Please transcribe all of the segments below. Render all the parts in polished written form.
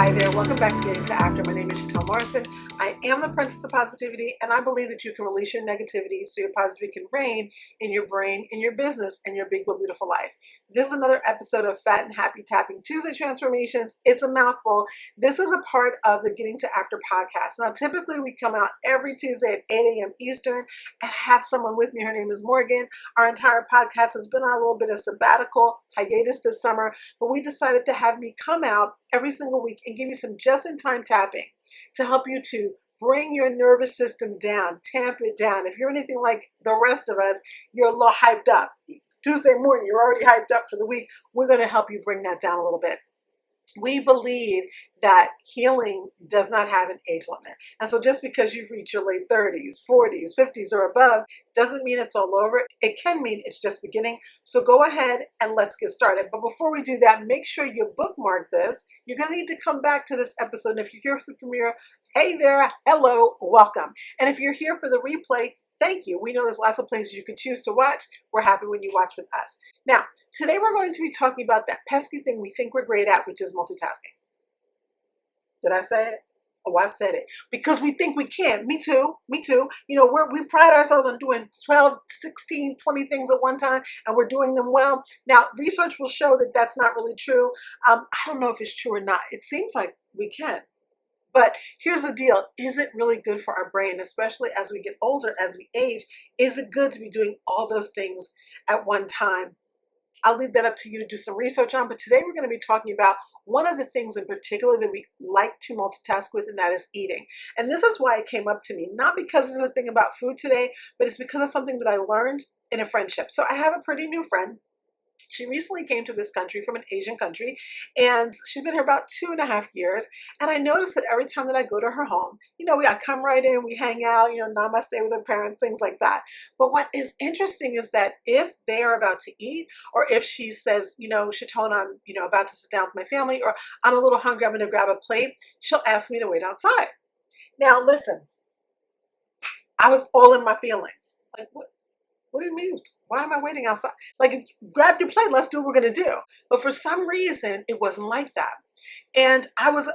Hi there, welcome back to Getting to After. My name is Chatone. I am the Princess of Positivity, and I believe that you can release your negativity so your positivity can reign in your brain, in your business, and your big, beautiful life. This is another episode of Fat and Happy Tapping Tuesday Transformations. It's a mouthful. This is a part of the Getting to After podcast. Now, typically we come out every Tuesday at 8 a.m. Eastern and have someone with me. Her name is Morgan. Our entire podcast has been on a little bit of sabbatical hiatus this summer, but we decided to have me come out every single week and give you some just-in-time tapping to help you to bring your nervous system down, tamp it down. If you're anything like the rest of us, you're a little hyped up. It's Tuesday morning, you're already hyped up for the week. We're going to help you bring that down a little bit. We believe that healing does not have an age limit. And so just because you've reached your late 30s, 40s, 50s, or above, doesn't mean it's all over. It can mean it's just beginning. So go ahead and let's get started. But before we do that, make sure you bookmark this. You're going to need to come back to this episode. And if you're here for the premiere, hey there, hello, welcome. And if you're here for the replay, thank you. We know there's lots of places you can choose to watch. We're happy when you watch with us. Now, today we're going to be talking about that pesky thing we think we're great at, which is multitasking. Did I say it? Oh, I said it. Because we think we can. Me too. Me too. You know, we pride ourselves on doing 12, 16, 20 things at one time, and we're doing them well. Now, research will show that that's not really true. I don't know if it's true or not. It seems like we can. But here's the deal. Is it really good for our brain, especially as we get older, as we age? Is it good to be doing all those things at one time? I'll leave that up to you to do some research on. But today we're going to be talking about one of the things in particular that we like to multitask with, and that is eating. And this is why it came up to me, not because it's a thing about food today, but it's because of something that I learned in a friendship. So I have a pretty new friend. She recently came to this country from an Asian country, and she's been here about 2.5 years. And I noticed that every time that I go to her home, I come right in, we hang out, namaste with her parents, things like that. But what is interesting is that if they are about to eat, or if she says, Chatone, I'm, about to sit down with my family, or I'm a little hungry, I'm going to grab a plate, she'll ask me to wait outside. Now, listen, I was all in my feelings. Like, what do you mean? Why am I waiting outside? Like, grab your plate. Let's do what we're going to do. But for some reason, it wasn't like that. And I was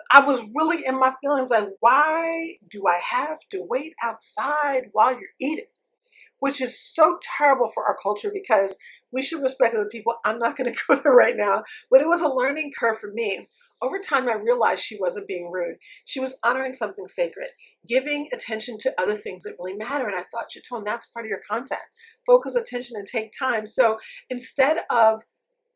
really in my feelings like, why do I have to wait outside while you're eating? Which is so terrible for our culture because we should respect other people. I'm not going to go there right now, but it was a learning curve for me. Over time, I realized she wasn't being rude. She was honoring something sacred, giving attention to other things that really matter. And I thought, Chatone, that's part of your content. Focus attention and take time. So instead of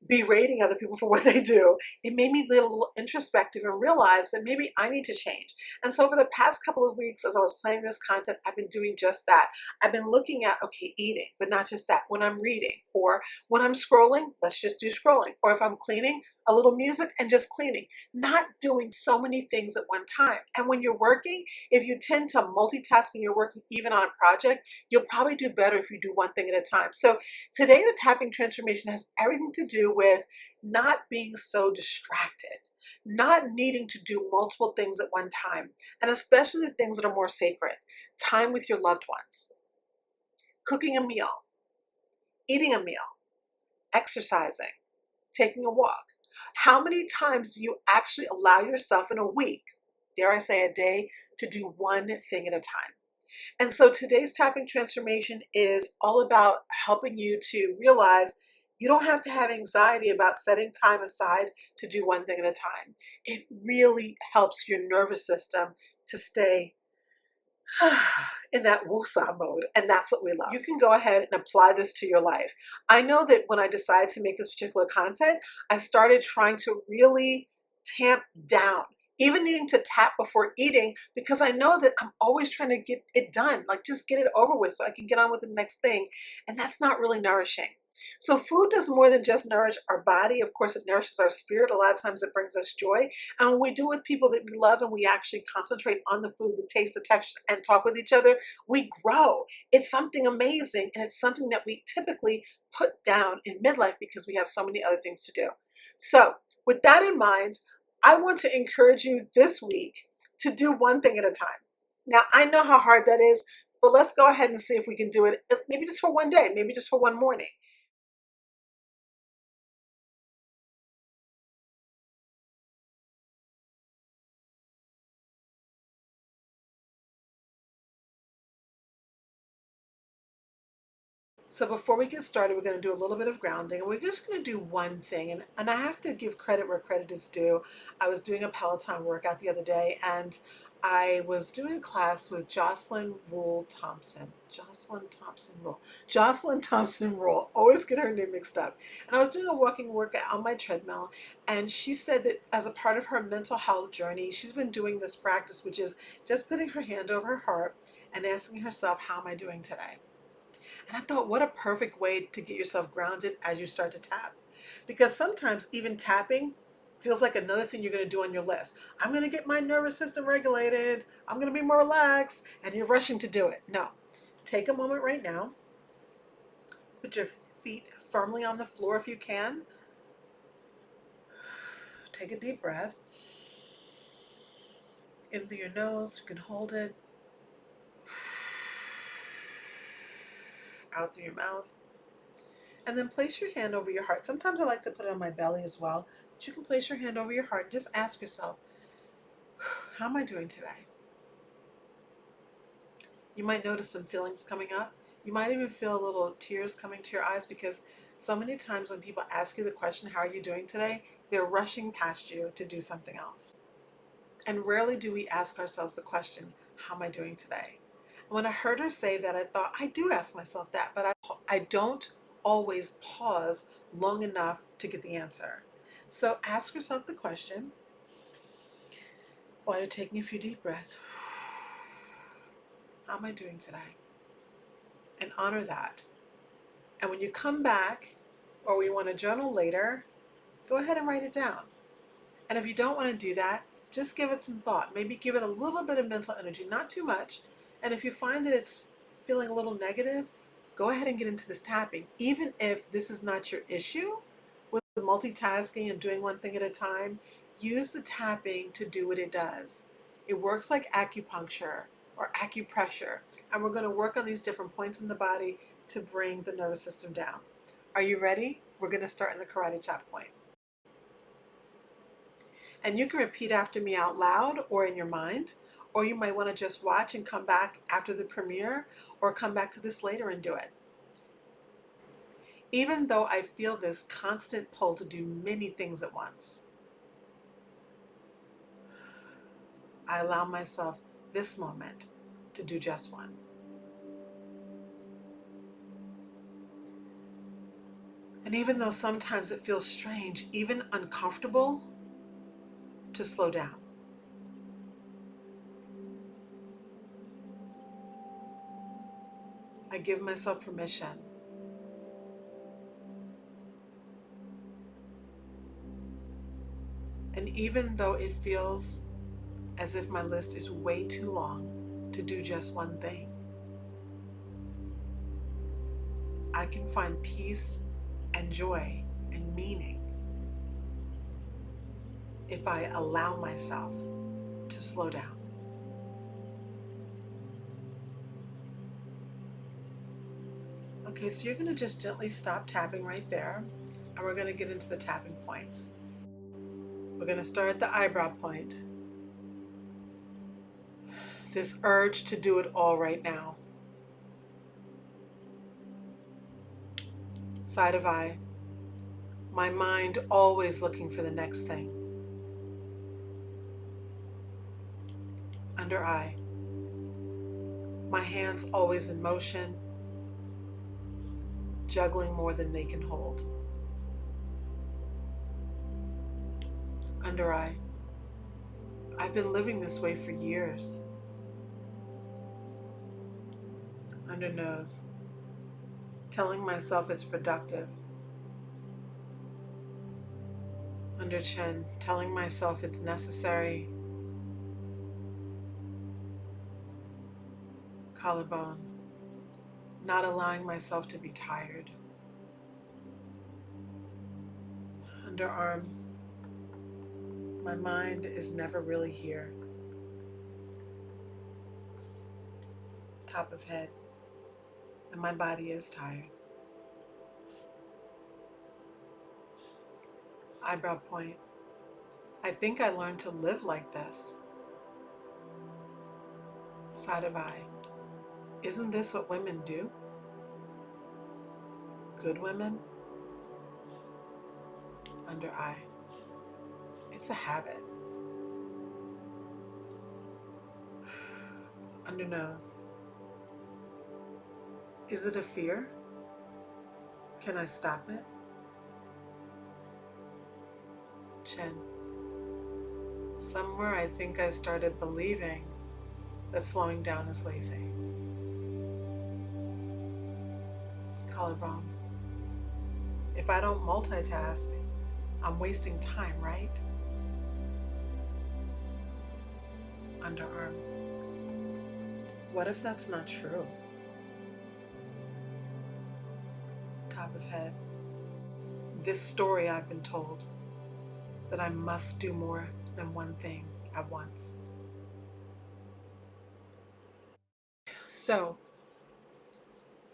berating other people for what they do, it made me get a little introspective and realize that maybe I need to change. And so for the past couple of weeks, as I was planning this content, I've been doing just that. I've been looking at, okay, eating, but not just that. When I'm reading or when I'm scrolling, let's just do scrolling. Or if I'm cleaning, a little music and just cleaning, not doing so many things at one time. And when you're working, if you tend to multitask when you're working, even on a project, you'll probably do better if you do one thing at a time. So today, the tapping transformation has everything to do with not being so distracted, not needing to do multiple things at one time, and especially the things that are more sacred. Time with your loved ones, cooking a meal, eating a meal, exercising, taking a walk. How many times do you actually allow yourself in a week, dare I say a day, to do one thing at a time? And so today's tapping transformation is all about helping you to realize you don't have to have anxiety about setting time aside to do one thing at a time. It really helps your nervous system to stay in that woosah mode, and that's what we love. You can go ahead and apply this to your life. I know that when I decided to make this particular content, I started trying to really tamp down, even needing to tap before eating, because I know that I'm always trying to get it done, like just get it over with so I can get on with the next thing, and that's not really nourishing. So food does more than just nourish our body. Of course, it nourishes our spirit. A lot of times it brings us joy. And when we do it with people that we love and we actually concentrate on the food, the taste, the textures, and talk with each other, we grow. It's something amazing, and it's something that we typically put down in midlife because we have so many other things to do. So with that in mind, I want to encourage you this week to do one thing at a time. Now, I know how hard that is, but let's go ahead and see if we can do it, maybe just for one day, maybe just for one morning. So before we get started, we're going to do a little bit of grounding, and we're just going to do one thing. And I have to give credit where credit is due. I was doing a Peloton workout the other day, and I was doing a class with Jocelyn Rule Thompson. Jocelyn Thompson Rule. Always get her name mixed up. And I was doing a walking workout on my treadmill, and she said that as a part of her mental health journey, she's been doing this practice, which is just putting her hand over her heart and asking herself, how am I doing today? And I thought, what a perfect way to get yourself grounded as you start to tap. Because sometimes even tapping feels like another thing you're going to do on your list. I'm going to get my nervous system regulated. I'm going to be more relaxed. And you're rushing to do it. No. Take a moment right now. Put your feet firmly on the floor if you can. Take a deep breath. In through your nose. You can hold it. Out through your mouth. And then place your hand over your heart. Sometimes I like to put it on my belly as well, but you can place your hand over your heart. Just ask yourself, how am I doing today? You might notice some feelings coming up. You might even feel little tears coming to your eyes, because so many times when people ask you the question, how are you doing today? They're rushing past you to do something else. And rarely do we ask ourselves the question, how am I doing today? And when I heard her say that, I thought, I do ask myself that, but I don't always pause long enough to get the answer. So ask yourself the question while you're taking a few deep breaths. How am I doing today? And honor that. And when you come back, or we want to journal later, go ahead and write it down. And if you don't want to do that, just give it some thought. Maybe give it a little bit of mental energy, not too much. And if you find that it's feeling a little negative, go ahead and get into this tapping. Even if this is not your issue with multitasking and doing one thing at a time, use the tapping to do what it does. It works like acupuncture or acupressure. And we're going to work on these different points in the body to bring the nervous system down. Are you ready? We're going to start in the karate chop point. And you can repeat after me out loud or in your mind, or you might want to just watch and come back after the premiere, or come back to this later and do it. Even though I feel this constant pull to do many things at once, I allow myself this moment to do just one. And even though sometimes it feels strange, even uncomfortable, to slow down. I give myself permission. And even though it feels as if my list is way too long to do just one thing, I can find peace and joy and meaning if I allow myself to slow down. Okay, so you're going to just gently stop tapping right there, and we're going to get into the tapping points. We're going to start at the eyebrow point. This urge to do it all right now. Side of eye. My mind always looking for the next thing. Under eye. My hands always in motion, juggling more than they can hold. Under eye. I've been living this way for years. Under nose. Telling myself it's productive. Under chin. Telling myself it's necessary. Collarbone. Not allowing myself to be tired. Underarm. My mind is never really here. Top of head. And my body is tired. Eyebrow point. I think I learned to live like this. Side of eye. Isn't this what women do? Good women, under eye. It's a habit. Under nose. Is it a fear? Can I stop it? Chin. Somewhere I think I started believing that slowing down is lazy. Collarbone. If I don't multitask, I'm wasting time, right? Underarm. What if that's not true? Top of head. This story I've been told, that I must do more than one thing at once. So,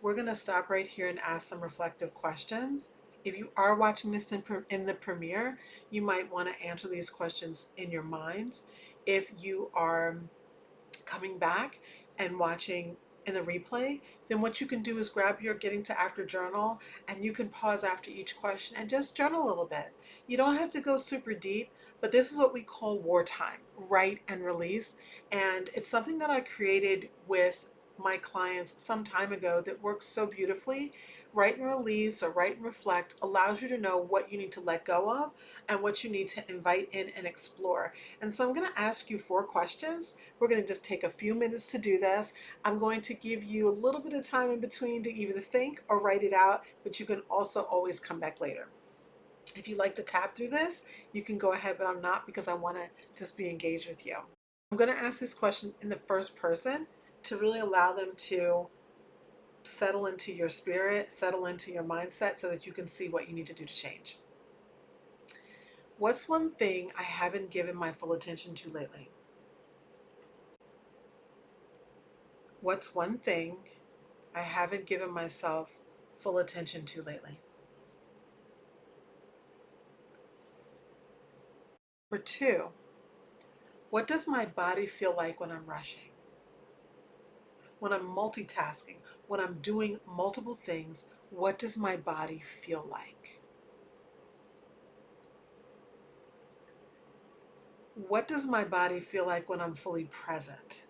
we're going to stop right here and ask some reflective questions. If you are watching this in the premiere, you might want to answer these questions in your minds. If you are coming back and watching in the replay, then what you can do is grab your getting to after journal, and you can pause after each question and just journal a little bit. You don't have to go super deep, but this is what we call wartime, write and release. And it's something that I created with my clients some time ago that works so beautifully. Write and release, or write and reflect, allows you to know what you need to let go of and what you need to invite in and explore. And so I'm going to ask you 4 questions. We're going to just take a few minutes to do this. I'm going to give you a little bit of time in between to either think or write it out, but you can also always come back later. If you like to tap through this, you can go ahead, but I'm not, because I want to just be engaged with you. I'm going to ask this question in the first person to really allow them to settle into your spirit, settle into your mindset, so that you can see what you need to do to change. What's one thing I haven't given my full attention to lately? What's one thing I haven't given myself full attention to lately? Number 2, what does my body feel like when I'm rushing? When I'm multitasking, when I'm doing multiple things, what does my body feel like? What does my body feel like when I'm fully present?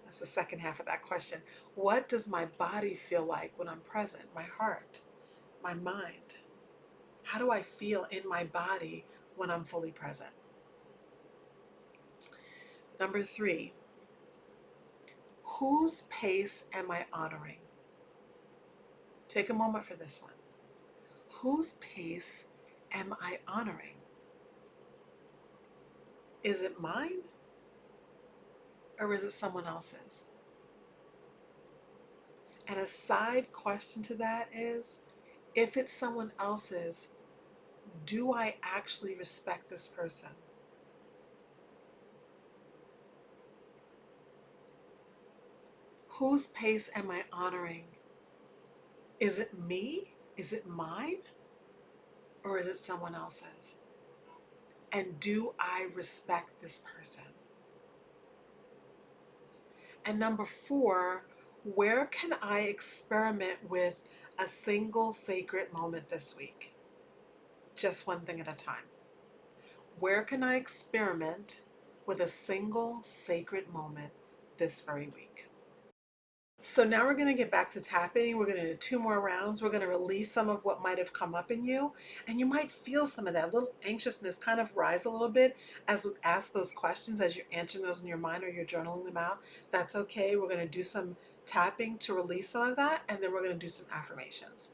That's the second half of that question. What does my body feel like when I'm present? My heart, my mind. How do I feel in my body when I'm fully present? Number 3, whose pace am I honoring? Take a moment for this one. Whose pace am I honoring? Is it mine, or is it someone else's? And a side question to that is, if it's someone else's, do I actually respect this person? Whose pace am I honoring? Is it me? Is it mine? Or is it someone else's? And do I respect this person? And number 4, where can I experiment with a single sacred moment this week? Just one thing at a time. Where can I experiment with a single sacred moment this very week? So now we're going to get back to tapping. We're going to do 2 more rounds. We're going to release some of what might have come up in you. And you might feel some of that little anxiousness kind of rise a little bit as we ask those questions, as you're answering those in your mind or you're journaling them out. That's okay. We're going to do some tapping to release some of that. And then we're going to do some affirmations.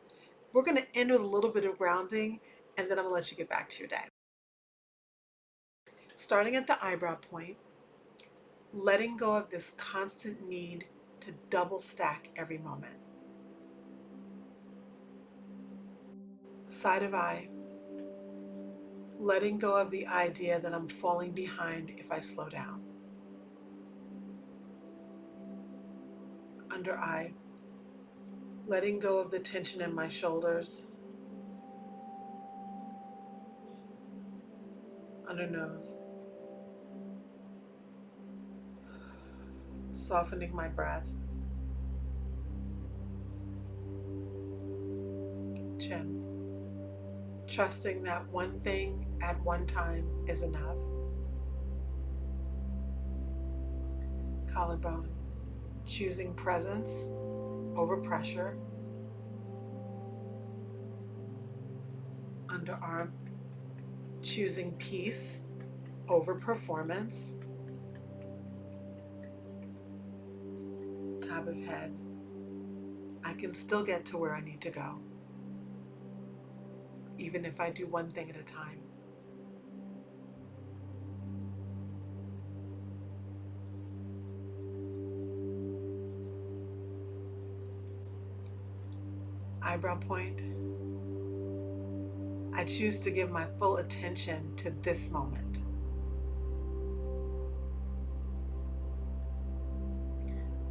We're going to end with a little bit of grounding, and then I'm going to let you get back to your day. Starting at the eyebrow point, letting go of this constant need to double stack every moment. Side of eye, letting go of the idea that I'm falling behind if I slow down. Under eye, letting go of the tension in my shoulders. Under nose, softening my breath. Chin. Trusting that one thing at one time is enough. Collarbone. Choosing presence over pressure. Underarm. Choosing peace over performance. Top of head. I can still get to where I need to go, even if I do one thing at a time. Eyebrow point. I choose to give my full attention to this moment.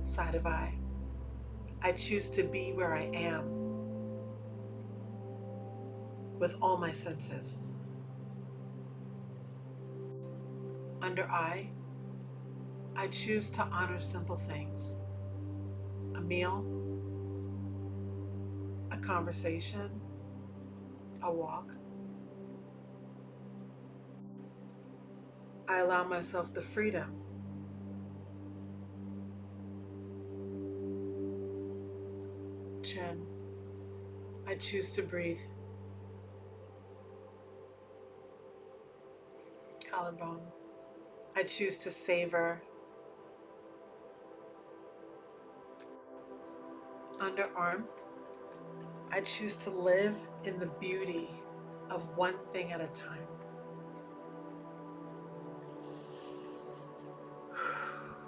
Side of eye. I choose to be where I am with all my senses. Under eye. I choose to honor simple things. A meal, a conversation, a walk. I allow myself the freedom. Chin. I choose to breathe. Collarbone. I choose to savor. Underarm. I choose to live in the beauty of one thing at a time.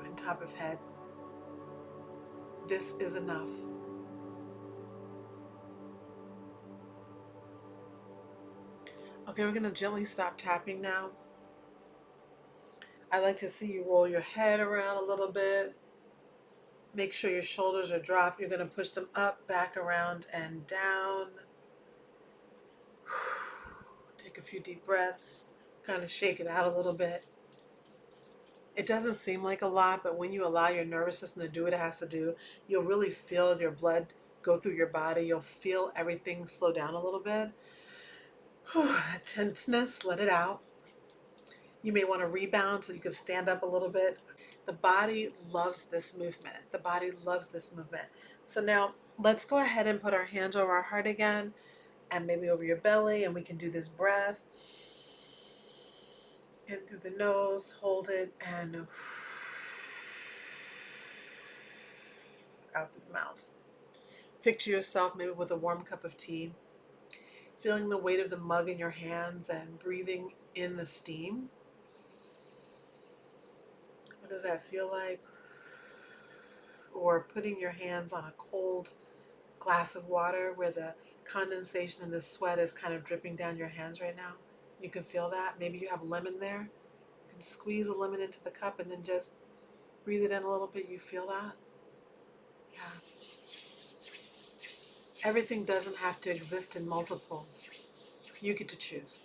And top of head. This is enough. Okay, we're going to gently stop tapping now. I like to see you roll your head around a little bit. Make sure your shoulders are dropped. You're going to push them up, back, around, and down. Take a few deep breaths. Kind of shake it out a little bit. It doesn't seem like a lot, but when you allow your nervous system to do what it has to do, you'll really feel your blood go through your body. You'll feel everything slow down a little bit. That tenseness, let it out. You may want to rebound so you can stand up a little bit. The body loves this movement. The body loves this movement. So now let's go ahead and put our hands over our heart again and maybe over your belly, and we can do this breath. In through the nose, hold it, and out through the mouth. Picture yourself maybe with a warm cup of tea, feeling the weight of the mug in your hands and breathing in the steam. What does that feel like? Or putting your hands on a cold glass of water where the condensation and the sweat is kind of dripping down your hands right now. You can feel that. Maybe you have lemon there. You can squeeze a lemon into the cup and then just breathe it in a little bit. You feel that? Yeah. Everything doesn't have to exist in multiples. You get to choose.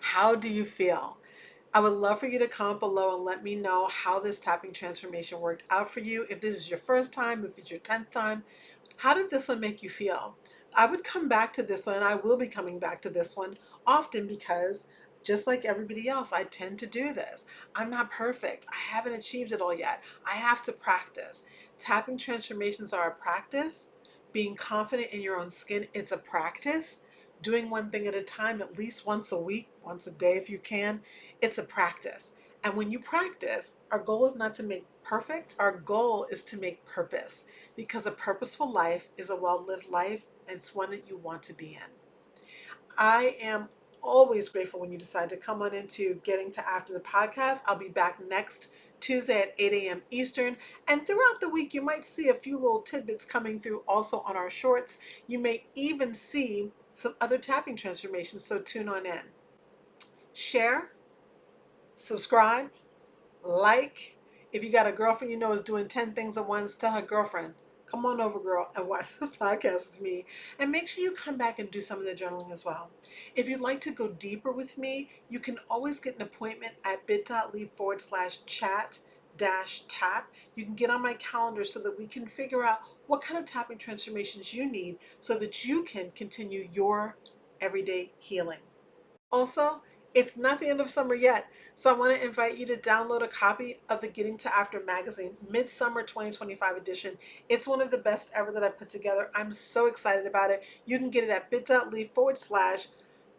How do you feel? I would love for you to comment below and let me know how this tapping transformation worked out for you. If this is your first time, if it's your 10th time, how did this one make you feel? I would come back to this one, and I will be coming back to this one often because just like everybody else, I tend to do this. I'm not perfect. I haven't achieved it all yet. I have to practice. Tapping transformations are a practice. Being confident in your own skin, it's a practice. Doing one thing at a time, at least once a week, once a day if you can, it's a practice. And when you practice, our goal is not to make perfect. Our goal is to make purpose, because a purposeful life is a well-lived life, and it's one that you want to be in. I am always grateful when you decide to come on into Getting to After the podcast. I'll be back next Tuesday at 8 a.m. Eastern. And throughout the week, you might see a few little tidbits coming through also on our shorts. You may even see some other tapping transformations, so tune on in. Share, subscribe, like. If you got a girlfriend you know is doing 10 things at once, tell her girlfriend, come on over, girl, and watch this podcast with me. And make sure you come back and do some of the journaling as well. If you'd like to go deeper with me, you can always get an appointment at bit.ly/chat tap, you can get on my calendar so that we can figure out what kind of tapping transformations you need so that you can continue your everyday healing. Also, it's not the end of summer yet, so I want to invite you to download a copy of the Getting to After magazine, Midsummer 2025 edition. It's one of the best ever that I put together. I'm so excited about it. You can get it at bit.ly/,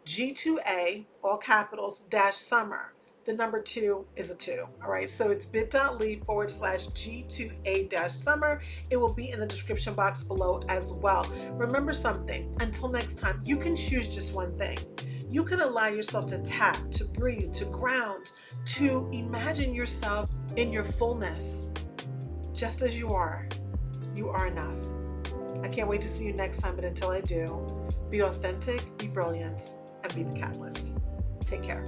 G2A, all capitals, dash summer. The number 2 is a 2. All right, so it's bit.ly/, G2A dash summer. It will be in the description box below as well. Remember something, until next time, you can choose just one thing. You can allow yourself to tap, to breathe, to ground, to imagine yourself in your fullness. Just as you are enough. I can't wait to see you next time, but until I do, be authentic, be brilliant, and be the catalyst. Take care.